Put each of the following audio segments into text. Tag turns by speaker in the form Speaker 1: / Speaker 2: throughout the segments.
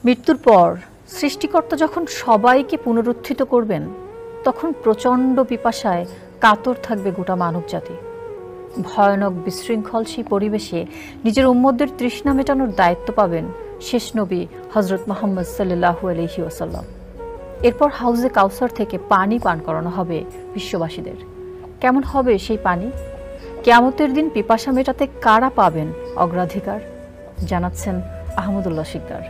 Speaker 1: মৃত্যুর পর সৃষ্টিকর্তা যখন সবাইকে পুনরুত্থিত করবেন, তখন প্রচণ্ড পিপাসায় কাতর থাকবে গোটা মানবজাতি। ভয়ানক বিশৃঙ্খল সেই পরিবেশে নিজের উম্মতদের তৃষ্ণা মেটানোর দায়িত্ব পাবেন শেষ নবী হজরত মুহাম্মদ সাল্লাল্লাহু আলাইহি ওয়াসাল্লাম। এরপর হাউজে কাউসার থেকে পানি পান করানো হবে বিশ্ববাসীদের। কেমন হবে সেই পানি? কিয়ামতের দিন পিপাসা মেটাতে কারা পাবেন অগ্রাধিকার? জানাচ্ছেন আহমদুল্লাহ শিকদার।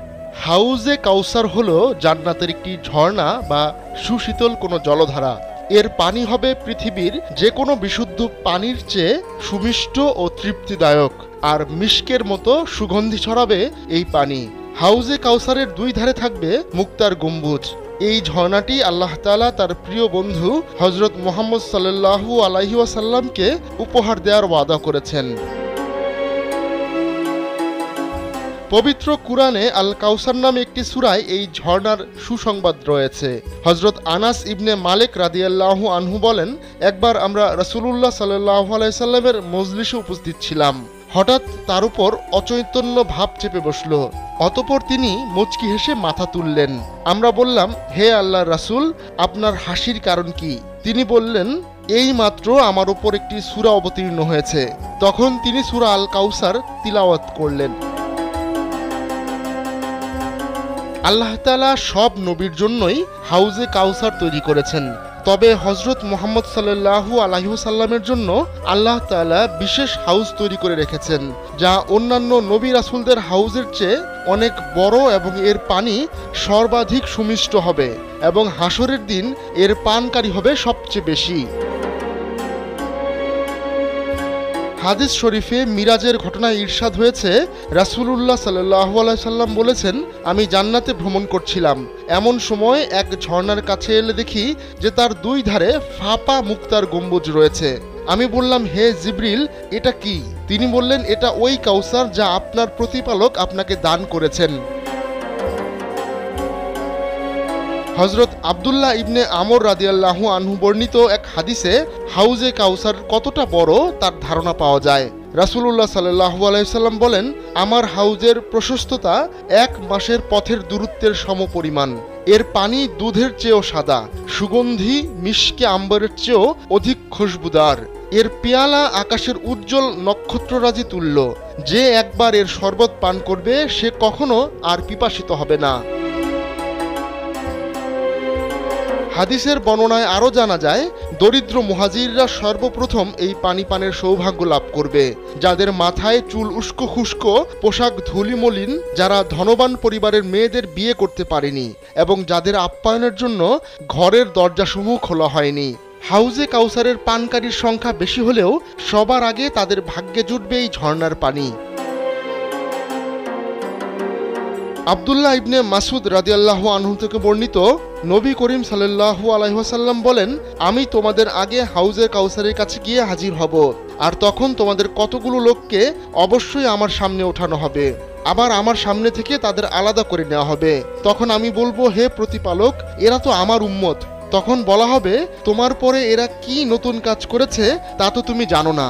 Speaker 2: হাউজে কাউসার হলো জান্নাতের একটি ঝর্ণা বা সুশীতল কোনো জলধারা। এর পানি হবে পৃথিবীর যে কোনো বিশুদ্ধ পানির চেয়ে সুমিষ্ট ও তৃপ্তিদায়ক, আর মিশকের মতো সুগন্ধি ছড়াবে এই পানি। হাউজে কাউসারের দুই ধারে থাকবে মুক্তার গম্বুজ। এই ঝর্ণাটি আল্লাহ তাআলা তার প্রিয় বন্ধু হজরত মুহাম্মদ সাল্লাল্লাহু আলাইহি ওয়াসাল্লামকে উপহার দেওয়ার ওয়াদা করেছেন। পবিত্র কুরআনে আল কাউসার নামে একটি সূরায় এই ঝর্ণার সুসংবাদ রয়েছে। হযরত আনাস ইবনে মালিক রাদিয়াল্লাহু আনহু বলেন, একবার আমরা রাসূলুল্লাহ সাল্লাল্লাহু আলাইহি সাল্লামের মজলিসে উপস্থিত ছিলাম। হঠাৎ তার উপর অচৈতন্য ভাব চেপে বসল। অতঃপর তিনি মুচকি হেসে মাথা তুললেন। আমরা বললাম, হে আল্লাহর রাসূল, আপনার হাসির কারণ কি? তিনি বললেন, এই মাত্র আমার উপর একটি সূরা অবতীর্ণ হয়েছে। তখন তিনি সূরা আল কাউসার তিলাওয়াত করলেন। আল্লাহ তাআলা সব নবীর জন্যই হাউজে কাউসার তৈরি করেছেন, তবে হযরত মুহাম্মদ সাল্লাল্লাহু আলাইহি ওয়াসাল্লামের জন্য আল্লাহ তাআলা বিশেষ হাউজ তৈরি করে রেখেছেন, যা অন্যান্য নবী রাসূলদের হাউজের চেয়ে অনেক বড় এবং এর পানি সর্বাধিক সুমিষ্ট হবে এবং হাসরের দিন এর পানকারী হবে সবচেয়ে বেশি। হাদিস শরীফে মিরাজের ঘটনায় ইরশাদ হয়েছে, রাসূলুল্লাহ সাল্লাল্লাহু আলাইহি সাল্লাম বলেছেন, আমি জান্নাতে ভ্রমণ করছিলাম। এমন সময় এক ঝর্ণার কাছে এলে দেখি যে তার দুই ধারে ফাঁপা মুক্তার গম্বুজ রয়েছে। আমি বললাম, হে জিবরিল, এটা কি? তিনি বললেন, এটা ওই কাউসার যা আপনার প্রতিপালক আপনাকে দান করেছেন। হযরত আব্দুল্লাহ ইবনে আমর রাদিয়াল্লাহু আনহু বর্ণিত এক হাদিসে হাউজে কাউসার কতটা বড় তার ধারণা পাওয়া যায়। রাসূলুল্লাহ সাল্লাল্লাহু আলাইহি সাল্লাম বলেন, আমার হাউজের প্রশস্ততা 1 মাসের পথের দূরত্বের সমপরিমাণ। এর পানি দুধের চেয়েও সাদা, সুগন্ধি মিশকে আম্বরের চেয়েও অধিক খুশবুদার। এর পেয়ালা আকাশের উজ্জ্বল নক্ষত্ররাজি তুল্য। যে একবার এর শরবত পান করবে সে কখনো আর পিপাসিত হবে না। হাদিসের বর্ণনায় আরও জানা যায়, দরিদ্র মুহাজিররা সর্বপ্রথম এই পানি পানের সৌভাগ্য লাভ করবে। যাদের মাথায় চুল উস্কো খুস্কো, পোশাক ধুলিমলিন, যারা ধনবান পরিবারের মেয়েদের বিয়ে করতে পারেনি এবং যাদের আপ্যায়নের জন্য ঘরের দরজাসমূহ খোলা হয়নি। হাউজে কাউসারের পানকারীর সংখ্যা বেশি হলেও সবার আগে তাদের ভাগ্যে জুটবে এই ঝর্ণার পানি। আব্দুল্লাহ ইবনে মাসউদ রাদিয়াল্লাহু আনহু থেকে বর্ণিত, নবী করিম সাল্লাল্লাহু আলাইহি ওয়াসাল্লাম বলেন, আমি তোমাদের আগে হাউজে কাউসারের কাছে গিয়ে হাজির হব, আর তখন তোমাদের কতগুলো লোককে অবশ্যই আমার সামনে ওঠানো হবে, আবার আমার সামনে থেকে তাদের আলাদা করে নেওয়া হবে। তখন আমি বলবো, হে প্রতিপালক, এরা তো আমার উম্মত। তখন বলা হবে, তোমার পরে এরা কি নতুন কাজ করেছে তা তো তুমি জানো না।